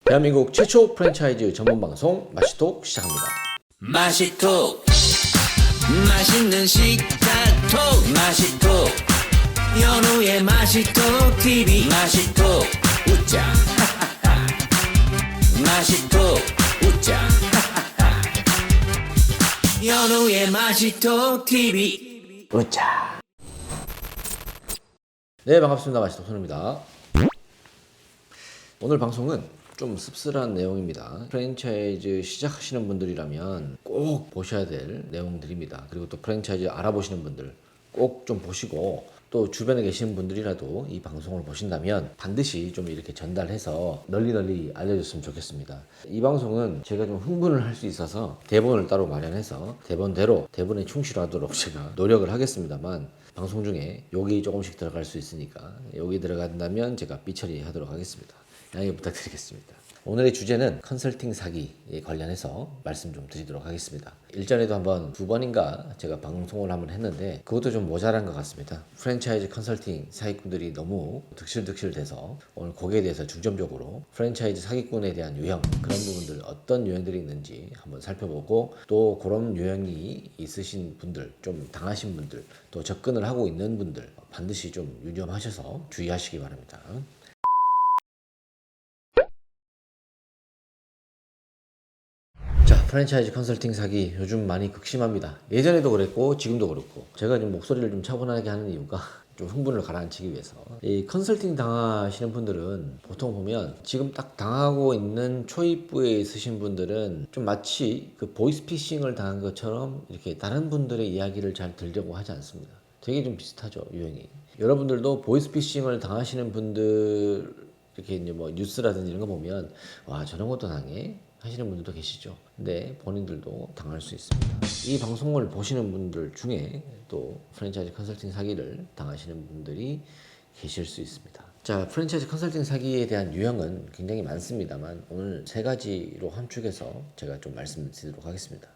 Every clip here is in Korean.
대한민국 최초 프랜차이즈 전문 방송 마시톡 시작합니다. 마시톡 맛있는 식자톡 마시톡 연우의 마시톡 TV 마시톡 웃자 마시톡 웃자 연우의 마시톡 TV 웃자. 네, 반갑습니다. 마시톡 손입니다. 오늘 방송은 좀 씁쓸한 내용입니다. 프랜차이즈 시작하시는 분들이라면 꼭 보셔야 될 내용들입니다. 그리고 또 프랜차이즈 알아보시는 분들 꼭 좀 보시고, 또 주변에 계시는 분들이라도 이 방송을 보신다면 반드시 좀 이렇게 전달해서 널리 알려줬으면 좋겠습니다. 이 방송은 제가 좀 흥분을 할 수 있어서 대본을 따로 마련해서 대본대로 대본에 충실하도록 제가 노력을 하겠습니다만, 방송 중에 욕이 조금씩 들어갈 수 있으니까 욕이 들어간다면 제가 삐처리 하도록 하겠습니다. 양해 부탁드리겠습니다. 오늘의 주제는 컨설팅 사기에 관련해서 말씀 좀 드리도록 하겠습니다. 일전에도 한번 2번인가 제가 방송을 한번 했는데 그것도 좀 모자란 것 같습니다. 프랜차이즈 컨설팅 사기꾼들이 너무 득실득실 돼서 오늘 거기에 대해서 중점적으로 프랜차이즈 사기꾼에 대한 유형, 그런 부분들 어떤 유형들이 있는지 한번 살펴보고, 또 그런 유형이 있으신 분들, 좀 당하신 분들, 또 접근을 하고 있는 분들 반드시 좀 유념하셔서 주의하시기 바랍니다. 자, 프랜차이즈 컨설팅 사기 요즘 많이 극심합니다. 예전에도 그랬고 지금도 그렇고, 제가 좀 목소리를 좀 차분하게 하는 이유가 좀 흥분을 가라앉히기 위해서, 이 컨설팅 당하시는 분들은 보통 보면 지금 딱 당하고 있는 초입부에 있으신 분들은 좀 마치 그 보이스피싱을 당한 것처럼 이렇게 다른 분들의 이야기를 잘 들려고 하지 않습니다. 되게 좀 비슷하죠, 유형이. 여러분들도 보이스피싱을 당하시는 분들 이렇게 이제 뭐 뉴스라든지 이런 거 보면, 와, 저런 것도 당해? 하시는 분들도 계시죠. 근데 본인들도 당할 수 있습니다. 이 방송을 보시는 분들 중에 또 프랜차이즈 컨설팅 사기를 당하시는 분들이 계실 수 있습니다. 자, 프랜차이즈 컨설팅 사기에 대한 유형은 굉장히 많습니다만 오늘 3가지로 함축해서 제가 좀 말씀드리도록 하겠습니다.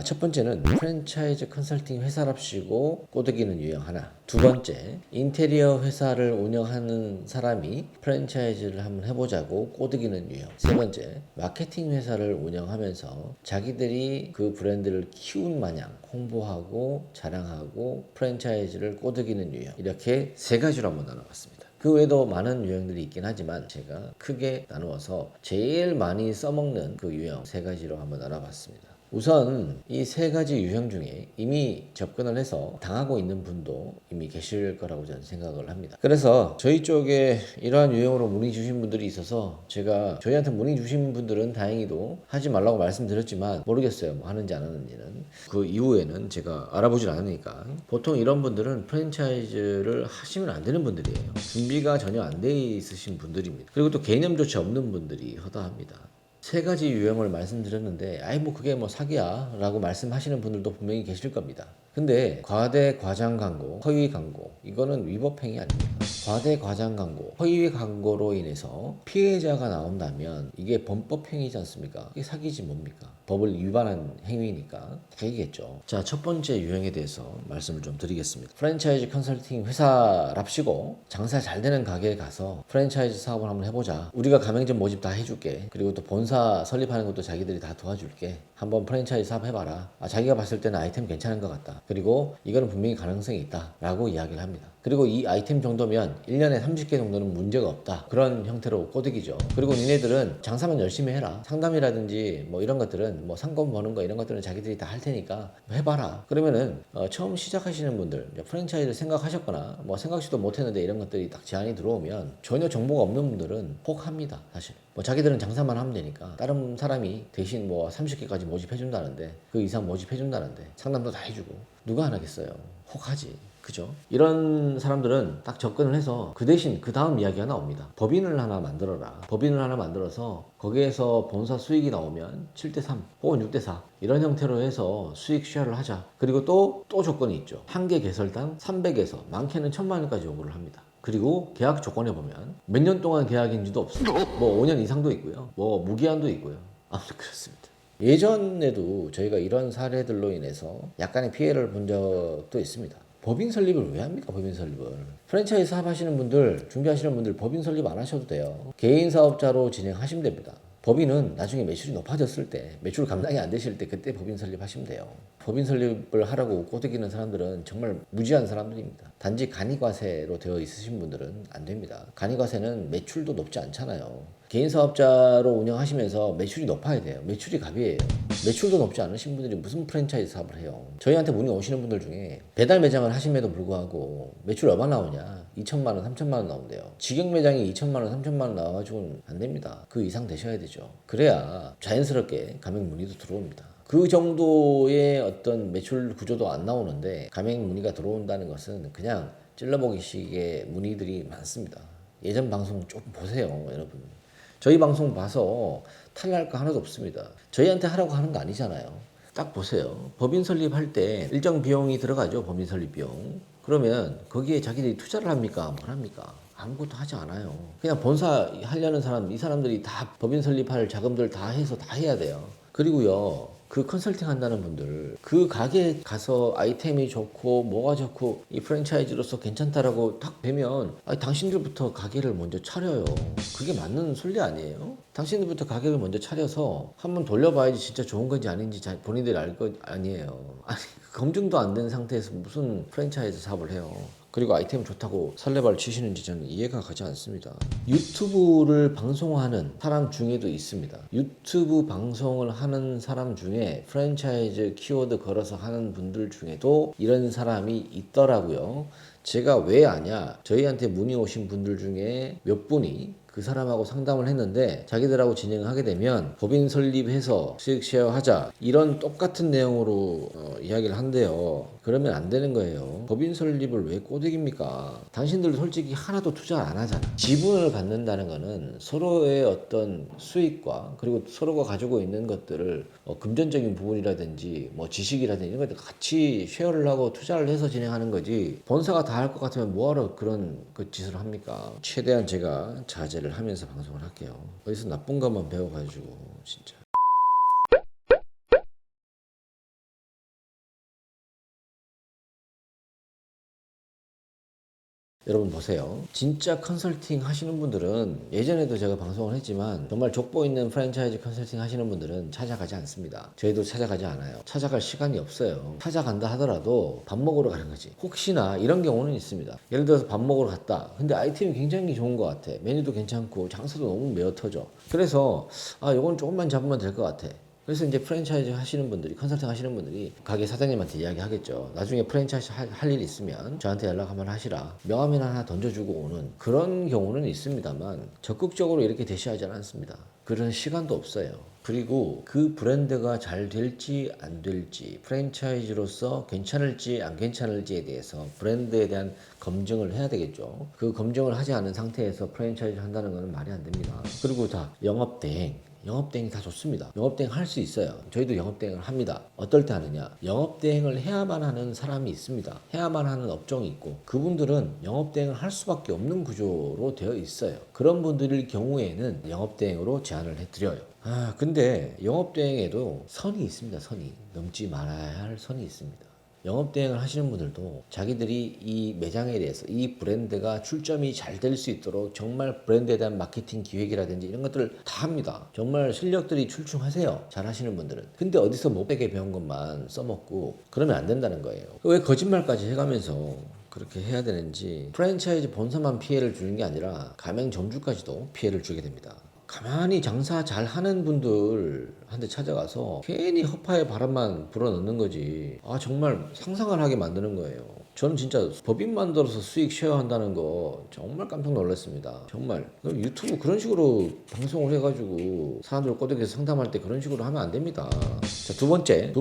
첫 번째는 프랜차이즈 컨설팅 회사랍시고 꼬드기는 유형 하나. 두 번째, 인테리어 회사를 운영하는 사람이 프랜차이즈를 한번 해보자고 꼬드기는 유형. 세 번째, 마케팅 회사를 운영하면서 자기들이 그 브랜드를 키운 마냥 홍보하고 자랑하고 프랜차이즈를 꼬드기는 유형. 이렇게 3가지로 한번 나눠봤습니다. 그 외에도 많은 유형들이 있긴 하지만 제가 크게 나누어서 제일 많이 써먹는 그 유형 3가지로 한번 나눠봤습니다. 우선 이 3가지 유형 중에 이미 접근을 해서 당하고 있는 분도 이미 계실 거라고 저는 생각을 합니다. 그래서 저희 쪽에 이러한 유형으로 문의 주신 분들이 있어서 제가 저희한테 문의 주신 분들은 다행히도 하지 말라고 말씀드렸지만 모르겠어요, 뭐 하는지 안 하는지는. 그 이후에는 제가 알아보질 않으니까. 보통 이런 분들은 프랜차이즈를 하시면 안 되는 분들이에요. 준비가 전혀 안 돼 있으신 분들입니다. 그리고 또 개념조차 없는 분들이 허다합니다. 3가지 유형을 말씀드렸는데, 아이 뭐 그게 뭐 사기야 라고 말씀하시는 분들도 분명히 계실 겁니다. 근데 과대 과장 광고, 허위 광고, 이거는 위법 행위 아닙니까? 과대 과장 광고, 허위 광고로 인해서 피해자가 나온다면 이게 범법 행위지 않습니까? 이게 사기지 뭡니까? 법을 위반한 행위니까 사기겠죠. 자, 첫 번째 유형에 대해서 말씀을 좀 드리겠습니다. 프랜차이즈 컨설팅 회사랍시고 장사 잘 되는 가게에 가서 프랜차이즈 사업을 한번 해보자. 우리가 가맹점 모집 다 해줄게. 그리고 또 본사 설립하는 것도 자기들이 다 도와줄게. 한번 프랜차이즈 사업 해봐라. 자기가 봤을 때는 아이템 괜찮은 것 같다. 그리고 이거는 분명히 가능성이 있다 라고 이야기를 합니다. 그리고 이 아이템 정도면 1년에 30개 정도는 문제가 없다. 그런 형태로 꼬드기죠. 그리고 니네들은 장사만 열심히 해라. 상담이라든지 뭐 이런 것들은 뭐 상권 버는 거 이런 것들은 자기들이 다 할 테니까 해봐라. 그러면은 처음 시작하시는 분들, 프랜차이즈를 생각하셨거나 뭐 생각지도 못했는데 이런 것들이 딱 제안이 들어오면 전혀 정보가 없는 분들은 혹합니다. 사실 뭐 자기들은 장사만 하면 되니까 다른 사람이 대신 뭐 30개까지 모집해준다는데, 그 이상 모집해준다는데 상담도 다 해주고 누가 안 하겠어요. 혹하지. 그죠? 이런 사람들은 딱 접근을 해서 그 대신 그 다음 이야기가 나옵니다. 법인을 하나 만들어라. 법인을 하나 만들어서 거기에서 본사 수익이 나오면 7대3 혹은 6대4 이런 형태로 해서 수익 쉐어를 하자. 그리고 또 조건이 있죠. 한 개 개설당 300에서 많게는 1000만 원까지 요구를 합니다. 그리고 계약 조건에 보면 몇 년 동안 계약인지도 없어요. 뭐 5년 이상도 있고요. 뭐 무기한도 있고요. 아무튼 그렇습니다. 예전에도 저희가 이런 사례들로 인해서 약간의 피해를 본 적도 있습니다. 법인 설립을 왜 합니까? 법인 설립을. 프랜차이즈 사업 하시는 분들, 준비하시는 분들 법인 설립 안 하셔도 돼요. 개인 사업자로 진행하시면 됩니다. 법인은 나중에 매출이 높아졌을 때, 매출 감당이 안 되실 때 그때 법인 설립하시면 돼요. 법인 설립을 하라고 꼬드기는 사람들은 정말 무지한 사람들입니다. 단지 간이과세로 되어 있으신 분들은 안 됩니다. 간이과세는 매출도 높지 않잖아요. 개인 사업자로 운영하시면서 매출이 높아야 돼요. 매출이 갑이에요. 매출도 높지 않으신 분들이 무슨 프랜차이즈 사업을 해요. 저희한테 문의 오시는 분들 중에 배달 매장을 하심에도 불구하고 매출 얼마 나오냐? 2천만 원, 3천만 원 나온대요. 직영 매장이 2천만 원, 3천만 원 나와가지고는 안 됩니다. 그 이상 되셔야 되죠. 그래야 자연스럽게 가맹 문의도 들어옵니다. 그 정도의 어떤 매출 구조도 안 나오는데 가맹 문의가 들어온다는 것은 그냥 찔러보기식의 문의들이 많습니다. 예전 방송 조금 보세요, 여러분. 저희 방송 봐서 탈날 거 하나도 없습니다. 저희한테 하라고 하는 거 아니잖아요. 딱 보세요. 법인 설립할 때 일정 비용이 들어가죠. 법인 설립 비용. 그러면 거기에 자기들이 투자를 합니까? 뭘 합니까? 아무것도 하지 않아요. 그냥 본사 하려는 사람, 이 사람들이 다 법인 설립할 자금들 다 해서 다 해야 돼요. 그리고요, 그 컨설팅 한다는 분들, 그 가게에 가서 아이템이 좋고 뭐가 좋고 이 프랜차이즈로서 괜찮다라고 딱 되면 아니, 당신들부터 가게를 먼저 차려요. 그게 맞는 순리 아니에요? 당신들부터 가게를 먼저 차려서 한번 돌려봐야지 진짜 좋은 건지 아닌지 본인들이 알 거 아니에요. 아니, 검증도 안 된 상태에서 무슨 프랜차이즈 사업을 해요. 그리고 아이템 좋다고 설레발 치시는지 저는 이해가 가지 않습니다. 유튜브를 방송하는 사람 중에도 있습니다. 유튜브 방송을 하는 사람 중에 프랜차이즈 키워드 걸어서 하는 분들 중에도 이런 사람이 있더라고요. 제가 왜 아냐? 저희한테 문의 오신 분들 중에 몇 분이 그 사람하고 상담을 했는데 자기들하고 진행을 하게 되면 법인 설립해서 수익 쉐어하자 이런 똑같은 내용으로 이야기를 한대요. 그러면 안 되는 거예요. 법인 설립을 왜 꼬드깁니까? 당신들 솔직히 하나도 투자 안 하잖아. 지분을 갖는다는 거는 서로의 어떤 수익과 그리고 서로가 가지고 있는 것들을 금전적인 부분이라든지 뭐 지식이라든지 이런 것들 같이 쉐어를 하고 투자를 해서 진행하는 거지. 본사가 다 할 것 같으면 뭐하러 그런 그 짓을 합니까? 최대한 제가 자제를 하면서 방송을 할게요. 어디서 나쁜 것만 배워가지고 진짜. 여러분 보세요. 진짜 컨설팅 하시는 분들은 예전에도 제가 방송을 했지만 정말 족보 있는 프랜차이즈 컨설팅 하시는 분들은 찾아가지 않습니다. 저희도 찾아가지 않아요. 찾아갈 시간이 없어요. 찾아간다 하더라도 밥 먹으러 가는 거지. 혹시나 이런 경우는 있습니다. 예를 들어서 밥 먹으러 갔다. 근데 아이템이 굉장히 좋은 것 같아. 메뉴도 괜찮고 장사도 너무 메어 터져. 그래서 이건 조금만 잡으면 될 것 같아. 그래서 이제 프랜차이즈 하시는 분들이, 컨설팅 하시는 분들이 가게 사장님한테 이야기 하겠죠. 나중에 프랜차이즈 할 일 있으면 저한테 연락 한번 하시라. 명함이나 하나 던져주고 오는 그런 경우는 있습니다만 적극적으로 이렇게 대시하지는 않습니다. 그런 시간도 없어요. 그리고 그 브랜드가 잘 될지 안 될지, 프랜차이즈로서 괜찮을지 안 괜찮을지에 대해서 브랜드에 대한 검증을 해야 되겠죠. 그 검증을 하지 않은 상태에서 프랜차이즈 한다는 것은 말이 안 됩니다. 그리고 다 영업대행. 영업대행이 다 좋습니다. 영업대행 할 수 있어요. 저희도 영업대행을 합니다. 어떨 때 하느냐? 영업대행을 해야만 하는 사람이 있습니다. 해야만 하는 업종이 있고 그분들은 영업대행을 할 수밖에 없는 구조로 되어 있어요. 그런 분들일 경우에는 영업대행으로 제안을 해드려요. 근데 영업대행에도 선이 있습니다. 선이. 넘지 말아야 할 선이 있습니다. 영업대행을 하시는 분들도 자기들이 이 매장에 대해서 이 브랜드가 출점이 잘 될 수 있도록 정말 브랜드에 대한 마케팅 기획이라든지 이런 것들을 다 합니다. 정말 실력들이 출중하세요. 잘 하시는 분들은. 근데 어디서 못되게 배운 것만 써먹고 그러면 안 된다는 거예요. 왜 거짓말까지 해가면서 그렇게 해야 되는지. 프랜차이즈 본사만 피해를 주는 게 아니라 가맹 점주까지도 피해를 주게 됩니다. 가만히 장사 잘 하는 분들한테 찾아가서 괜히 허파의 바람만 불어넣는 거지. 정말 상상을 하게 만드는 거예요. 저는 진짜 법인 만들어서 수익 쉐어한다는 거 정말 깜짝 놀랐습니다. 정말 유튜브 그런 식으로 방송을 해가지고 사람들 꼬드겨서 상담할 때 그런 식으로 하면 안 됩니다. 자, 두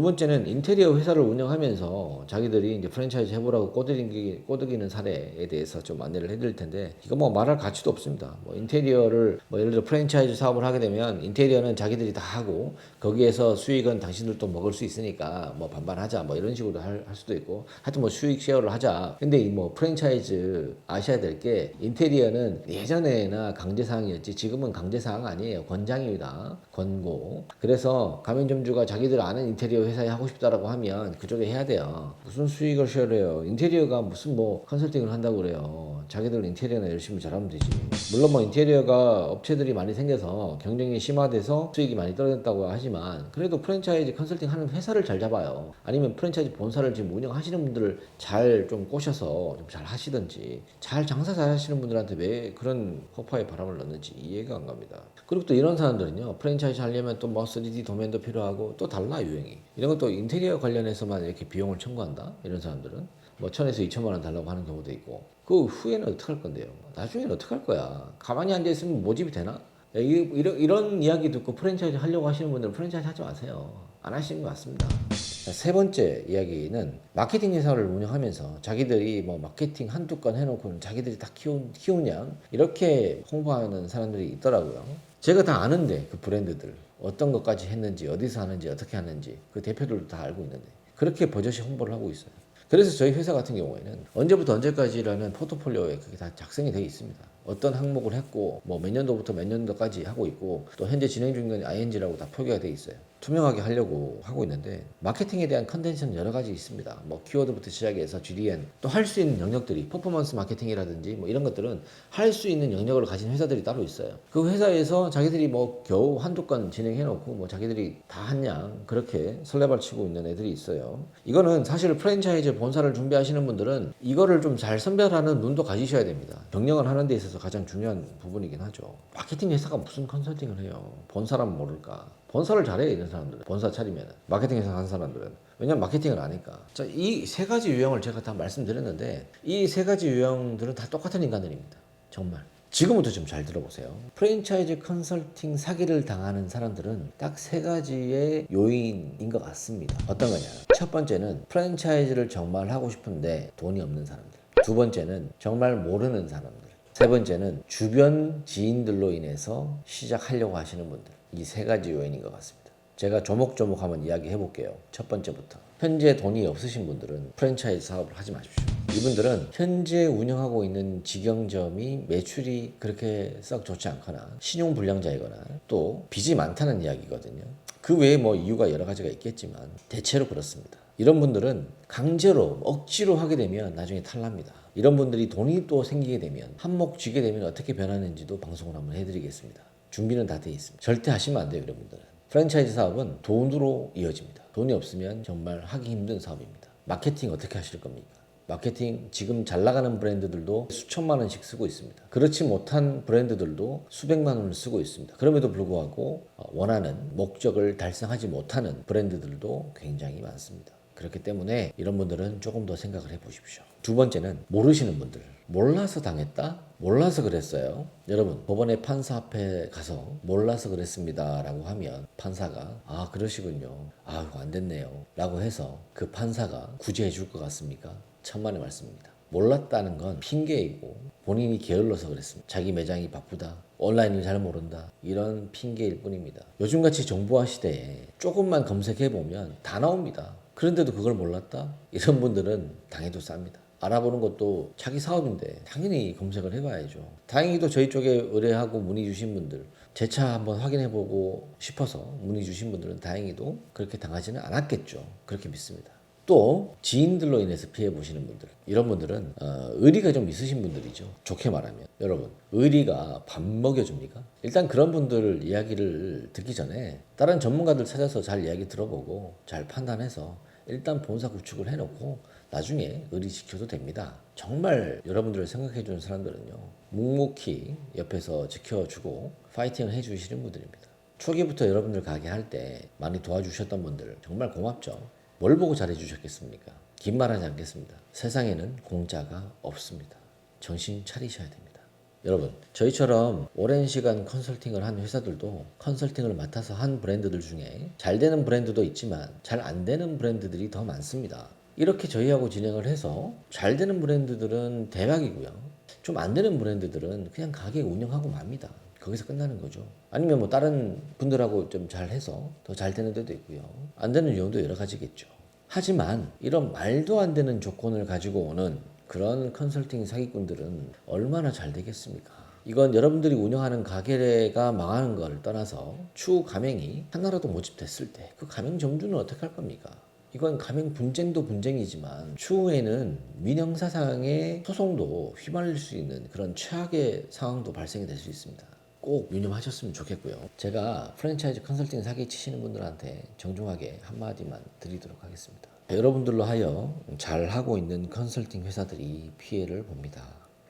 번째는 인테리어 회사를 운영하면서 자기들이 이제 프랜차이즈 해보라고 꼬드기는 사례에 대해서 좀 안내를 해드릴 텐데 이거 뭐 말할 가치도 없습니다. 뭐 인테리어를 예를 들어 프랜차이즈 사업을 하게 되면 인테리어는 자기들이 다 하고 거기에서 수익은 당신들도 먹을 수 있으니까 뭐 반반하자 뭐 이런 식으로 할 수도 있고 하여튼 뭐 수익 쉐어 쉐어를 하자. 근데 이 뭐 프랜차이즈 아셔야 될 게 인테리어는 예전에나 강제사항이었지 지금은 강제사항 아니에요. 권장입니다. 권고. 그래서 가맹점주가 자기들 아는 인테리어 회사에 하고 싶다라고 하면 그쪽에 해야 돼요. 무슨 수익을 쉐어를 해요. 인테리어가 무슨 뭐 컨설팅을 한다고 그래요. 자기들 인테리어나 열심히 잘하면 되지. 물론 뭐 인테리어가 업체들이 많이 생겨서 경쟁이 심화돼서 수익이 많이 떨어졌다고 하지만 그래도 프랜차이즈 컨설팅 하는 회사를 잘 잡아요. 아니면 프랜차이즈 본사를 지금 운영하시는 분들을 잘 좀 꼬셔서 좀 잘 하시든지 잘 장사 잘 하시는 분들한테 왜 그런 허파에 바람을 넣는지 이해가 안 갑니다. 그리고 또 이런 사람들은요 프랜차이즈 하려면 또 뭐 3D 도면도 필요하고 또 달라 유행이 이런 것도 인테리어 관련해서만 이렇게 비용을 청구한다 이런 사람들은 뭐 1,000에서 2천만 원 달라고 하는 경우도 있고 그 후에는 어떻게 할 건데요? 나중에는 어떻게 할 거야? 가만히 앉아 있으면 모집이 되나? 야, 이런 이야기 듣고 프랜차이즈 하려고 하시는 분들은 프랜차이즈 하지 마세요. 안 하시는 게 맞습니다. 자, 세 번째 이야기는 마케팅 회사를 운영하면서 자기들이 뭐 마케팅 한두 건 해놓고는 자기들이 다 키운 양 이렇게 홍보하는 사람들이 있더라고요. 제가 다 아는데 그 브랜드들 어떤 것까지 했는지 어디서 하는지 어떻게 하는지 그 대표들도 다 알고 있는데 그렇게 버젓이 홍보를 하고 있어요. 그래서 저희 회사 같은 경우에는 언제부터 언제까지라는 포트폴리오에 그게 다 작성이 되어 있습니다. 어떤 항목을 했고 뭐 몇 년도부터 몇 년도까지 하고 있고 또 현재 진행 중인 건 ING라고 다 표기가 되어 있어요. 투명하게 하려고 하고 있는데 마케팅에 대한 컨텐츠는 여러 가지 있습니다. 뭐 키워드부터 시작해서 GDN 또 할 수 있는 영역들이 퍼포먼스 마케팅이라든지 뭐 이런 것들은 할 수 있는 영역을 가진 회사들이 따로 있어요. 그 회사에서 자기들이 뭐 겨우 한두 건 진행해 놓고 뭐 자기들이 다 한 양 그렇게 설레발 치고 있는 애들이 있어요. 이거는 사실 프랜차이즈 본사를 준비하시는 분들은 이거를 좀 잘 선별하는 눈도 가지셔야 됩니다. 경영을 하는 데 있어서 가장 중요한 부분이긴 하죠. 마케팅 회사가 무슨 컨설팅을 해요. 본사라면 모를까. 본사를 잘해 이런 사람들은 본사 차리면 마케팅 회사 한 사람들은 왜냐면 마케팅을 아니까. 자, 이 세 가지 유형을 제가 다 말씀드렸는데 이 세 가지 유형들은 다 똑같은 인간들입니다. 정말. 지금부터 좀 잘 들어보세요. 프랜차이즈 컨설팅 사기를 당하는 사람들은 딱 세 가지의 요인인 것 같습니다. 어떤 거냐? 첫 번째는 프랜차이즈를 정말 하고 싶은데 돈이 없는 사람들. 두 번째는 정말 모르는 사람들. 세 번째는 주변 지인들로 인해서 시작하려고 하시는 분들. 이 세 가지 요인인 것 같습니다. 제가 조목조목 한번 이야기해 볼게요. 첫 번째부터. 현재 돈이 없으신 분들은 프랜차이즈 사업을 하지 마십시오. 이분들은 현재 운영하고 있는 직영점이 매출이 그렇게 썩 좋지 않거나 신용불량자이거나 또 빚이 많다는 이야기거든요. 그 외에 뭐 이유가 여러 가지가 있겠지만 대체로 그렇습니다. 이런 분들은 강제로 억지로 하게 되면 나중에 탈납니다. 이런 분들이 돈이 또 생기게 되면 한몫 쥐게 되면 어떻게 변하는지도 방송을 한번 해드리겠습니다. 준비는 다 돼 있습니다. 절대 하시면 안 돼요, 이런 분들은. 프랜차이즈 사업은 돈으로 이어집니다. 돈이 없으면 정말 하기 힘든 사업입니다. 마케팅 어떻게 하실 겁니까? 마케팅 지금 잘 나가는 브랜드들도 수천만 원씩 쓰고 있습니다. 그렇지 못한 브랜드들도 수백만 원을 쓰고 있습니다. 그럼에도 불구하고 원하는 목적을 달성하지 못하는 브랜드들도 굉장히 많습니다. 그렇기 때문에 이런 분들은 조금 더 생각을 해보십시오. 두 번째는 모르시는 분들. 몰라서 당했다? 몰라서 그랬어요. 여러분 법원의 판사 앞에 가서 몰라서 그랬습니다 라고 하면 판사가 아 그러시군요. 아 이거 안 됐네요 라고 해서 그 판사가 구제해 줄 것 같습니까? 천만의 말씀입니다. 몰랐다는 건 핑계이고 본인이 게을러서 그랬습니다. 자기 매장이 바쁘다. 온라인을 잘 모른다. 이런 핑계일 뿐입니다. 요즘같이 정보화 시대에 조금만 검색해보면 다 나옵니다. 그런데도 그걸 몰랐다? 이런 분들은 당해도 쌉니다. 알아보는 것도 자기 사업인데 당연히 검색을 해봐야죠. 다행히도 저희 쪽에 의뢰하고 문의 주신 분들 제 차 한번 확인해보고 싶어서 문의 주신 분들은 다행히도 그렇게 당하지는 않았겠죠. 그렇게 믿습니다. 또 지인들로 인해서 피해 보시는 분들 이런 분들은 의리가 좀 있으신 분들이죠. 좋게 말하면 여러분 의리가 밥 먹여줍니까? 일단 그런 분들 이야기를 듣기 전에 다른 전문가들 찾아서 잘 이야기 들어보고 잘 판단해서 일단 본사 구축을 해놓고 나중에 의리 지켜도 됩니다. 정말 여러분들을 생각해 주는 사람들은요 묵묵히 옆에서 지켜주고 파이팅을 해주시는 분들입니다. 초기부터 여러분들 가게 할 때 많이 도와주셨던 분들 정말 고맙죠. 뭘 보고 잘해주셨겠습니까? 긴 말하지 않겠습니다. 세상에는 공짜가 없습니다. 정신 차리셔야 됩니다. 여러분 저희처럼 오랜 시간 컨설팅을 한 회사들도 컨설팅을 맡아서 한 브랜드들 중에 잘 되는 브랜드도 있지만 잘 안 되는 브랜드들이 더 많습니다. 이렇게 저희하고 진행을 해서 잘 되는 브랜드들은 대박이고요. 좀 안 되는 브랜드들은 그냥 가게 운영하고 맙니다. 거기서 끝나는 거죠. 아니면 뭐 다른 분들하고 좀 잘해서 더 잘 되는 데도 있고요. 안 되는 이유도 여러 가지겠죠. 하지만 이런 말도 안 되는 조건을 가지고 오는 그런 컨설팅 사기꾼들은 얼마나 잘 되겠습니까? 이건 여러분들이 운영하는 가게가 망하는 걸 떠나서 추후 가맹이 하나라도 모집됐을 때 그 가맹 점주는 어떻게 할 겁니까? 이건 가맹 분쟁도 분쟁이지만 추후에는 민형사상의 소송도 휘말릴 수 있는 그런 최악의 상황도 발생이 될 수 있습니다. 꼭 유념하셨으면 좋겠고요. 제가 프랜차이즈 컨설팅 사기 치시는 분들한테 정중하게 한마디만 드리도록 하겠습니다. 여러분들로 하여 잘하고 있는 컨설팅 회사들이 피해를 봅니다.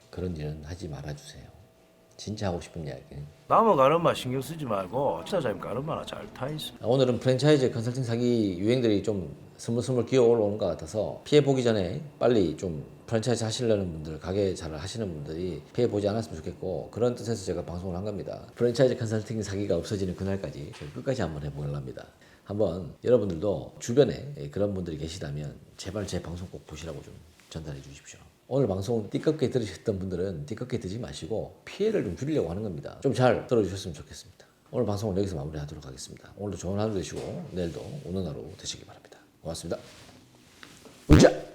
그런 일은 하지 말아주세요. 진짜 하고 싶은 이야기는 넘어가는 말 신경 쓰지 말고 사장님 가는 말잘 타 있어. 오늘은 프랜차이즈 컨설팅 사기 유행들이 좀 스물스물 기어 올라오는 것 같아서 피해 보기 전에 빨리 좀 프랜차이즈 하시려는 분들, 가게 잘 하시는 분들이 피해 보지 않았으면 좋겠고, 그런 뜻에서 제가 방송을 한 겁니다. 프랜차이즈 컨설팅 사기가 없어지는 그날까지 끝까지 한번 해보려고 합니다. 한번 여러분들도 주변에 그런 분들이 계시다면 제발 제 방송 꼭 보시라고 좀 전달해 주십시오. 오늘 방송 띠껍게 들으셨던 분들은 띠껍게 듣지 마시고 피해를 좀 줄이려고 하는 겁니다. 좀 잘 들어주셨으면 좋겠습니다. 오늘 방송은 여기서 마무리하도록 하겠습니다. 오늘도 좋은 하루 되시고 내일도 오는 하루 되시기 바랍니다. 고맙습니다. 우자!